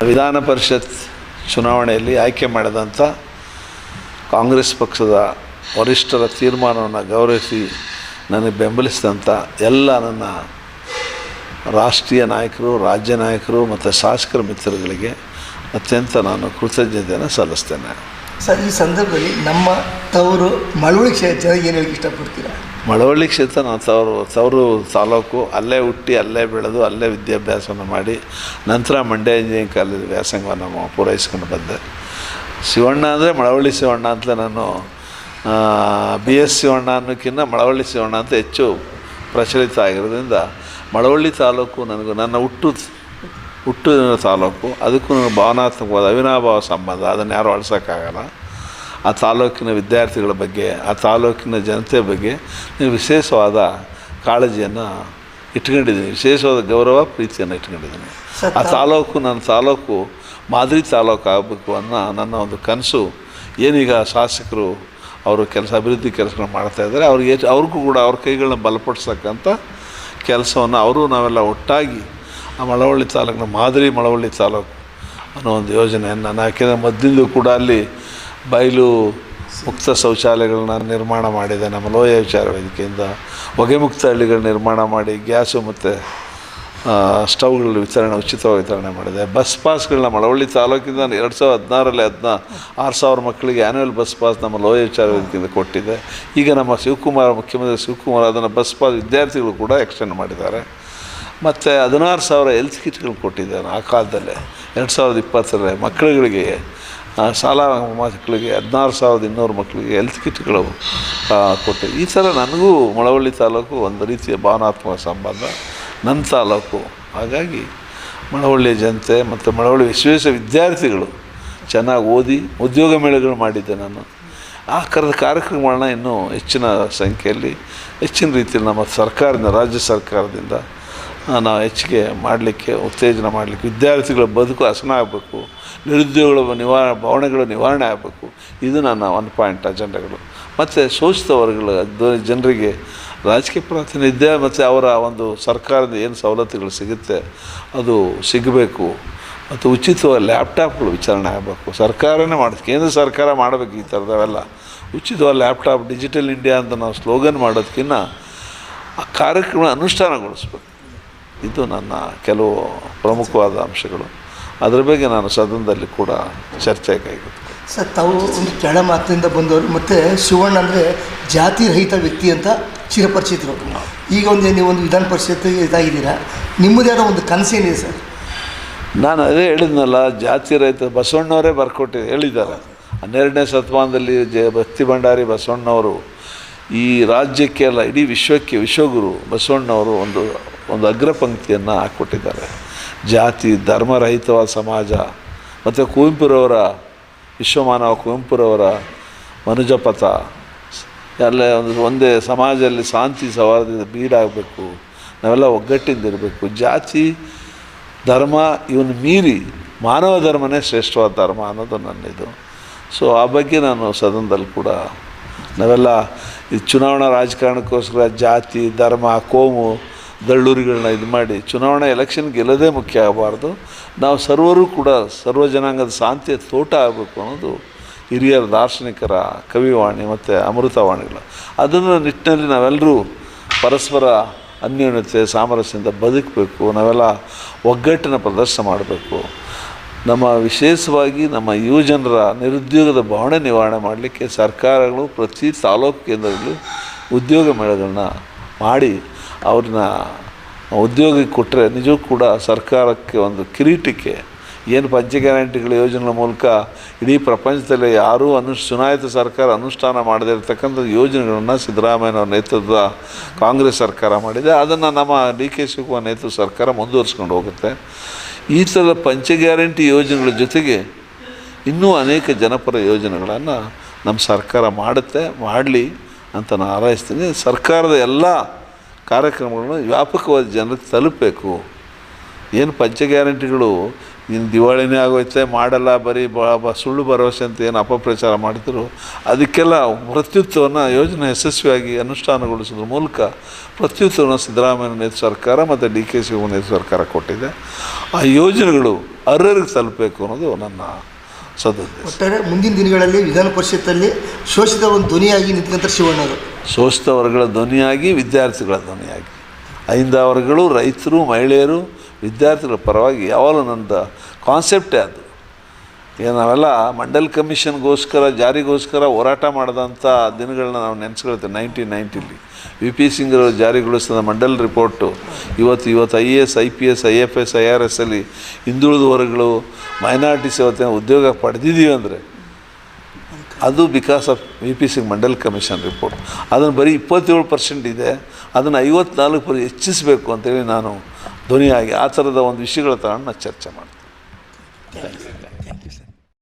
ವಿಧಾನ ಪರಿಷತ್ ಚುನಾವಣೆಯಲ್ಲಿ ಆಯ್ಕೆ ಮಾಡಿದಂಥ ಕಾಂಗ್ರೆಸ್ ಪಕ್ಷದ ವರಿಷ್ಠರ ತೀರ್ಮಾನವನ್ನು ಗೌರವಿಸಿ ನನಗೆ ಬೆಂಬಲಿಸಿದಂಥ ಎಲ್ಲ ನನ್ನ ರಾಷ್ಟ್ರೀಯ ನಾಯಕರು, ರಾಜ್ಯ ನಾಯಕರು ಮತ್ತು ಶಾಸಕರ ಮಿತ್ರಗಳಿಗೆ ಅತ್ಯಂತ ನಾನು ಕೃತಜ್ಞತೆಯನ್ನು ಸಲ್ಲಿಸ್ತೇನೆ. ಸರ್, ಈ ಸಂದರ್ಭದಲ್ಲಿ ನಮ್ಮ ತವರು ಮಳವಳ್ಳಿ ಕ್ಷೇತ್ರ ಏನು ಹೇಳಕ್ಕೆ ಇಷ್ಟಪಡ್ತೀರಾ? ಮಳವಳ್ಳಿ ಕ್ಷೇತ್ರ ನಾನು ತವರು ತಾಲೂಕು, ಅಲ್ಲೇ ಹುಟ್ಟಿ ಅಲ್ಲೇ ಬೆಳೆದು ಅಲ್ಲೇ ವಿದ್ಯಾಭ್ಯಾಸವನ್ನು ಮಾಡಿ ನಂತರ ಮಂಡ್ಯ ಇಂಜಿನಿಯರಿಂಗ್ ಕಾಲೇಜ್ ವ್ಯಾಸಂಗವನ್ನು ಪೂರೈಸ್ಕೊಂಡು ಬಂದೆ. ಶಿವಣ್ಣ ಅಂದರೆ ಮಳವಳ್ಳಿ ಶಿವಣ್ಣ ಅಂತಲೇ ನಾನು BS ಶಿವಣ್ಣ ಅನ್ನೋಕ್ಕಿಂತ ಮಳವಳ್ಳಿ ಶಿವಣ್ಣ ಅಂತ ಹೆಚ್ಚು ಪ್ರಚಲಿತ ಆಗಿರೋದ್ರಿಂದ ಮಳವಳ್ಳಿ ತಾಲೂಕು ನನಗೂ ನನ್ನ ಹುಟ್ಟು ತಾಲೂಕು, ಅದಕ್ಕೂ ನನಗೆ ಭಾವನಾತ್ಮಕವಾದ ಅವಿನಾಭಾವ ಸಂಬಂಧ. ಅದನ್ನು ಯಾರೂ ಅಳಿಸೋಕ್ಕಾಗಲ್ಲ. ಆ ತಾಲೂಕಿನ ವಿದ್ಯಾರ್ಥಿಗಳ ಬಗ್ಗೆ, ಆ ತಾಲೂಕಿನ ಜನತೆ ಬಗ್ಗೆ ವಿಶೇಷವಾದ ಕಾಳಜಿಯನ್ನು ಇಟ್ಕೊಂಡಿದ್ದೀನಿ, ವಿಶೇಷವಾದ ಗೌರವ ಪ್ರೀತಿಯನ್ನು ಇಟ್ಕೊಂಡಿದ್ದೀನಿ. ಆ ತಾಲೂಕು ನನ್ನ ತಾಲೂಕು ಮಾದರಿ ತಾಲೂಕು ಆಗಬೇಕು ಅನ್ನೋ ನನ್ನ ಒಂದು ಕನಸು. ಏನೀಗ ಶಾಸಕರು ಅವರು ಅಭಿವೃದ್ಧಿ ಕೆಲಸಗಳು ಮಾಡ್ತಾಯಿದ್ದಾರೆ, ಅವ್ರಿಗೂ ಕೂಡ ಅವ್ರ ಕೈಗಳನ್ನ ಬಲಪಡಿಸ್ತಕ್ಕಂಥ ಕೆಲಸವನ್ನು ನಾವೆಲ್ಲ ಒಟ್ಟಾಗಿ ಆ ಮಳವಳ್ಳಿ ತಾಲೂಕಿನ ಮಾದರಿ ಮಳವಳ್ಳಿ ತಾಲೂಕು ಅನ್ನೋ ಒಂದು ಯೋಜನೆಯನ್ನು ನಾನು ಯಾಕೆಂದರೆ ಮೊದಲಿಂದ ಕೂಡ ಅಲ್ಲಿ ಬಯಲು ಮುಕ್ತ ಶೌಚಾಲಯಗಳನ್ನ ನಿರ್ಮಾಣ ಮಾಡಿದೆ. ನಮ್ಮ ಲೋಯ ವಿಚಾರ ವೇದಿಕೆಯಿಂದ ಹೊಗೆ ಮುಕ್ತ ಹಳ್ಳಿಗಳ ನಿರ್ಮಾಣ ಮಾಡಿ ಗ್ಯಾಸು ಮತ್ತು ಸ್ಟವ್ಗಳ ಉಚಿತವಾಗಿ ವಿತರಣೆ ಮಾಡಿದೆ. ಬಸ್ ಪಾಸ್ಗಳನ್ನ ಮಳವಳ್ಳಿ ತಾಲೂಕಿಂದ 2016ರಲ್ಲಿ 6,000 ಮಕ್ಕಳಿಗೆ ಆ್ಯನ್ಯುವಲ್ ಬಸ್ ಪಾಸ್ ನಮ್ಮ ಲೋಯ ವಿಚಾರ ವೇದಿಕೆಯಿಂದ ಕೊಟ್ಟಿದೆ. ಈಗ ನಮ್ಮ ಮುಖ್ಯಮಂತ್ರಿ ಶಿವಕುಮಾರ್ ಅದನ್ನು ಬಸ್ ಪಾಸ್ ವಿದ್ಯಾರ್ಥಿಗಳು ಕೂಡ ಎಕ್ಸ್ಟೆಂಡ್ ಮಾಡಿದ್ದಾರೆ. ಮತ್ತು 16,000 ಹೆಲ್ತ್ ಕಿಟ್ಗಳು ಕೊಟ್ಟಿದ್ದಾರೆ. ಆ ಕಾಲದಲ್ಲೇ 2020ರಲ್ಲಿ ಮಕ್ಕಳುಗಳಿಗೆ ಶಾಲಾ ಮಕ್ಕಳಿಗೆ 16,200 ಮಕ್ಕಳಿಗೆ ಹೆಲ್ತ್ ಕಿಟ್ಗಳು ಕೊಟ್ಟು. ಈ ಥರ ನನಗೂ ಮಳವಳ್ಳಿ ತಾಲೂಕು ಒಂದು ರೀತಿಯ ಭಾವನಾತ್ಮಕ ಸಂಬಂಧ, ನನ್ನ ತಾಲೂಕು. ಹಾಗಾಗಿ ಮಳವಳ್ಳಿಯ ಜನತೆ ಮತ್ತು ಮಳವಳ್ಳಿ ವಿದ್ಯಾರ್ಥಿಗಳು ಚೆನ್ನಾಗಿ ಓದಿ ಉದ್ಯೋಗ ಮೇಳಗಳು ಮಾಡಿದ್ದೆ ನಾನು. ಆ ಕಾರ್ಯಕ್ರಮಗಳನ್ನ ಇನ್ನೂ ಹೆಚ್ಚಿನ ಸಂಖ್ಯೆಯಲ್ಲಿ ಹೆಚ್ಚಿನ ರೀತಿಯಲ್ಲಿ ನಮ್ಮ ಸರ್ಕಾರದಿಂದ, ರಾಜ್ಯ ಸರ್ಕಾರದಿಂದ ನಾವು ಹೆಚ್ಚಿಗೆ ಮಾಡಲಿಕ್ಕೆ, ಉತ್ತೇಜನ ಮಾಡಲಿಕ್ಕೆ, ವಿದ್ಯಾರ್ಥಿಗಳ ಬದುಕು ಹಸನ ಆಗಬೇಕು, ನಿರುದ್ಯೋಗಗಳ ಭಾವನೆಗಳು ನಿವಾರಣೆ ಆಗಬೇಕು. ಇದು ನನ್ನ 1 ಪಾಯಿಂಟ್ ಅಜೆಂಡಾಗಳು. ಮತ್ತು ಶೋಷಿತ ವರ್ಗಗಳ ಜನರಿಗೆ ರಾಜಕೀಯ ಪ್ರಾತಿನಿಧ್ಯ ಮತ್ತು ಅವರ ಒಂದು ಸರ್ಕಾರದ ಏನು ಸವಲತ್ತುಗಳು ಸಿಗುತ್ತೆ ಅದು ಸಿಗಬೇಕು. ಮತ್ತು ಉಚಿತವಾಗಿ ಲ್ಯಾಪ್ಟಾಪ್ಗಳು ವಿತರಣೆ ಆಗಬೇಕು. ಸರ್ಕಾರನೇ ಮಾಡೋದು, ಕೇಂದ್ರ ಸರ್ಕಾರ ಮಾಡಬೇಕು ಈ ಥರದವೆಲ್ಲ. ಉಚಿತವಾಗಿ ಲ್ಯಾಪ್ಟಾಪ್, ಡಿಜಿಟಲ್ ಇಂಡಿಯಾ ಅಂತ ನಾವು ಸ್ಲೋಗನ್ ಮಾಡೋದಕ್ಕಿಂತ ಆ ಕಾರ್ಯಕ್ರಮ ಅನುಷ್ಠಾನಗೊಳಿಸ್ಬೇಕು. ಇದು ನನ್ನ ಕೆಲವು ಪ್ರಮುಖವಾದ ಅಂಶಗಳು. ಅದರ ಬಗ್ಗೆ ನಾನು ಸದನದಲ್ಲಿ ಕೂಡ ಚರ್ಚೆ ಕೈಗೊಳ್ತೀನಿ. ಸರ್, ತಾವು ಒಂದು ಕೆಳ ಮಾತಿನಿಂದ ಬಂದವರು ಮತ್ತು ಶಿವಣ್ಣ ಅಂದರೆ ಜಾತಿ ರಹಿತ ವ್ಯಕ್ತಿ ಅಂತ ಚಿರಪರಿಚಿತರು. ಈಗ ನೀವೊಂದು ವಿಧಾನ ಪರಿಷತ್ ಇದಾಗಿದ್ದೀರಾ, ನಿಮ್ಮದೇ ಆದ ಒಂದು ಕನಸೇನಿದೆ ಸರ್? ನಾನು ಅದೇ ಹೇಳಿದ್ನಲ್ಲ, ಜಾತಿ ರಹಿತ ಬಸವಣ್ಣವರೇ ಹೇಳಿದ್ದಾರೆ 12ನೇ ಶತಮಾನದಲ್ಲಿ. ಭಕ್ತಿ ಭಂಡಾರಿ ಬಸವಣ್ಣವರು ಈ ರಾಜ್ಯಕ್ಕೆ ಅಲ್ಲ ಇಡೀ ವಿಶ್ವಕ್ಕೆ ವಿಶ್ವಗುರು ಬಸವಣ್ಣವರು ಒಂದು ಅಗ್ರಪಂಕ್ತಿಯನ್ನು ಹಾಕ್ಕೊಟ್ಟಿದ್ದಾರೆ. ಜಾತಿ ಧರ್ಮರಹಿತವಾದ ಸಮಾಜ ಮತ್ತು ಕುವೆಂಪುರವರ ವಿಶ್ವಮಾನವ ಕುವೆಂಪುರವರ ಮನುಜಪಥ ಎಲ್ಲ ಒಂದೇ ಸಮಾಜದಲ್ಲಿ ಶಾಂತಿ ಸೌಹಾರ್ದದಿಂದ ಬೀಡಾಗಬೇಕು, ನಾವೆಲ್ಲ ಒಗ್ಗಟ್ಟಿಂದಿರಬೇಕು. ಜಾತಿ ಧರ್ಮ ಇವನು ಮೀರಿ ಮಾನವ ಧರ್ಮನೇ ಶ್ರೇಷ್ಠವಾದ ಧರ್ಮ ಅನ್ನೋದು ನನ್ನಿದು. ಸೊ ಆ ಬಗ್ಗೆ ನಾನು ಸದನದಲ್ಲಿ ಕೂಡ ನಾವೆಲ್ಲ ಈ ಚುನಾವಣಾ ರಾಜಕಾರಣಕ್ಕೋಸ್ಕರ ಜಾತಿ ಧರ್ಮ ಕೋಮು ದಳ್ಳೂರಿಗಳನ್ನ ಇದು ಮಾಡಿ ಚುನಾವಣಾ ಎಲೆಕ್ಷನ್ ಗೆಲ್ಲೋದೇ ಮುಖ್ಯ ಆಗಬಾರ್ದು. ನಾವು ಸರ್ವರೂ ಕೂಡ ಸರ್ವ ಜನಾಂಗದ ಶಾಂತಿಯ ತೋಟ ಆಗಬೇಕು ಅನ್ನೋದು ಹಿರಿಯರ ದಾರ್ಶನಿಕರ ಕವಿವಾಣಿ ಮತ್ತು ಅಮೃತವಾಣಿಗಳು. ಅದನ್ನು ನಿಟ್ಟಿನಲ್ಲಿ ನಾವೆಲ್ಲರೂ ಪರಸ್ಪರ ಅನ್ಯೋನ್ಯತೆ ಸಾಮರಸ್ಯದಿಂದ ಬದುಕಬೇಕು. ನಾವೆಲ್ಲ ಒಗ್ಗಟ್ಟಿನ ಪ್ರದರ್ಶನ ಮಾಡಬೇಕು. ನಮ್ಮ ವಿಶೇಷವಾಗಿ ನಮ್ಮ ಯುವಜನರ ನಿರುದ್ಯೋಗದ ಭಾವನೆ ನಿವಾರಣೆ ಮಾಡಲಿಕ್ಕೆ ಸರ್ಕಾರಗಳು ಪ್ರತಿ ತಾಲೂಕು ಕೇಂದ್ರಗಳು ಉದ್ಯೋಗ ಮೇಳಗಳನ್ನ ಮಾಡಿ ಅವ್ರನ್ನ ಉದ್ಯೋಗಕ್ಕೆ ಕೊಟ್ಟರೆ ನಿಜವೂ ಕೂಡ ಸರ್ಕಾರಕ್ಕೆ ಒಂದು ಕಿರೀಟಕ್ಕೆ ಏನು ಪಂಚ ಗ್ಯಾರಂಟಿಗಳ ಯೋಜನೆಗಳ ಮೂಲಕ ಇಡೀ ಪ್ರಪಂಚದಲ್ಲಿ ಯಾರೂ ಚುನಾಯಿತ ಸರ್ಕಾರ ಅನುಷ್ಠಾನ ಮಾಡದೇ ಇರತಕ್ಕಂಥ ಯೋಜನೆಗಳನ್ನು ಸಿದ್ದರಾಮಯ್ಯನವ್ರ ನೇತೃತ್ವದ ಕಾಂಗ್ರೆಸ್ ಸರ್ಕಾರ ಮಾಡಿದೆ. ಅದನ್ನು ನಮ್ಮ DK ಶಿವಕುಮಾರ್ ನೇತೃತ್ವದ ಸರ್ಕಾರ ಮುಂದುವರಿಸ್ಕೊಂಡು ಹೋಗುತ್ತೆ. ಈ ಥರದ ಪಂಚ ಗ್ಯಾರಂಟಿ ಯೋಜನೆಗಳ ಜೊತೆಗೆ ಇನ್ನೂ ಅನೇಕ ಜನಪರ ಯೋಜನೆಗಳನ್ನು ನಮ್ಮ ಸರ್ಕಾರ ಮಾಡಲಿ ಅಂತ ನಾನು ಹಾರೈಸ್ತೀನಿ. ಸರ್ಕಾರದ ಎಲ್ಲ ಕಾರ್ಯಕ್ರಮಗಳನ್ನು ವ್ಯಾಪಕವಾದ ಜನರಿಗೆ ತಲುಪಬೇಕು. ಏನು ಪಂಚ ಗ್ಯಾರಂಟಿಗಳು ಇನ್ನು ದಿವಾಳಿನೇ ಆಗೋಯ್ತೆ ಮಾಡಲ್ಲ, ಬರೀ ಸುಳ್ಳು ಭರವಸೆ ಅಂತ ಏನು ಅಪಪ್ರಚಾರ ಮಾಡಿದ್ರು, ಅದಕ್ಕೆಲ್ಲ ಪ್ರತ್ಯುತ್ತರವನ್ನು ಯೋಜನೆ ಯಶಸ್ವಿಯಾಗಿ ಅನುಷ್ಠಾನಗೊಳಿಸೋದ್ರ ಮೂಲಕ ಪ್ರತ್ಯುತ್ತರವನ್ನು ಸಿದ್ದರಾಮಯ್ಯ ನೇತೃತ್ವ ಸರ್ಕಾರ ಮತ್ತು DK ಶಿವಕುಮಾರ್ ನೇತೃತ್ವ ಸರ್ಕಾರ ಕೊಟ್ಟಿದೆ. ಆ ಯೋಜನೆಗಳು ಅರ್ಹರಿಗೆ ತಲುಪಬೇಕು ಅನ್ನೋದು ನನ್ನ ಸದುದ್ದೇಶ. ಒಟ್ಟಾರೆ ಮುಂದಿನ ದಿನಗಳಲ್ಲಿ ವಿಧಾನ ಪರಿಷತ್ತಲ್ಲಿ ಶೋಷಿತ ಒಂದು ಧ್ವನಿಯಾಗಿ ನಿಂತ್ಕೊಂತಾರೆ ಶಿವಣ್ಣವರು. ಶೋಷಿತ ವರ್ಗಗಳ ಧ್ವನಿಯಾಗಿ, ವಿದ್ಯಾರ್ಥಿಗಳ ಧ್ವನಿಯಾಗಿ, ಅಹಿಂದ ವರ್ಗಗಳು, ರೈತರು, ಮಹಿಳೆಯರು, ವಿದ್ಯಾರ್ಥಿಗಳ ಪರವಾಗಿ ಯಾವಾಗಲೂ ನನ್ನದು ಕಾನ್ಸೆಪ್ಟೇ ಅದು. ಈಗ ನಾವೆಲ್ಲ ಮಂಡಲ್ ಕಮಿಷನ್ಗೋಸ್ಕರ ಜಾರಿಗೋಸ್ಕರ ಹೋರಾಟ ಮಾಡಿದಂಥ ದಿನಗಳನ್ನ ನಾವು ನೆನೆಸ್ಕೊಳ್ತೇವೆ. 1990 ವಿ ಪಿ ಸಿಂಗ್ರವರು ಜಾರಿಗೊಳಿಸಿದ ಮಂಡಲ್ ರಿಪೋರ್ಟು ಇವತ್ತು IAS, IPS, IFS, IRS ಅಲ್ಲಿ ಹಿಂದುಳಿದ ವರ್ಗಗಳು, ಮೈನಾರಿಟೀಸ್ ಇವತ್ತಿನ ಉದ್ಯೋಗ ಪಡೆದಿದ್ದೀವಿ ಅಂದರೆ ಅದು because of V P Singh Mandal commission report. ಅದನ್ನು ಬರೀ 27% ಇದೆ, ಅದನ್ನು 54% ಹೆಚ್ಚಿಸಬೇಕು ಅಂತೇಳಿ ನಾನು ಧ್ವನಿಯಾಗಿ ಆ ಥರದ ಒಂದು ವಿಷಯಗಳ ತಗೊಂಡು ನಾನು ಚರ್ಚೆ ಮಾಡ್ತೀನಿ.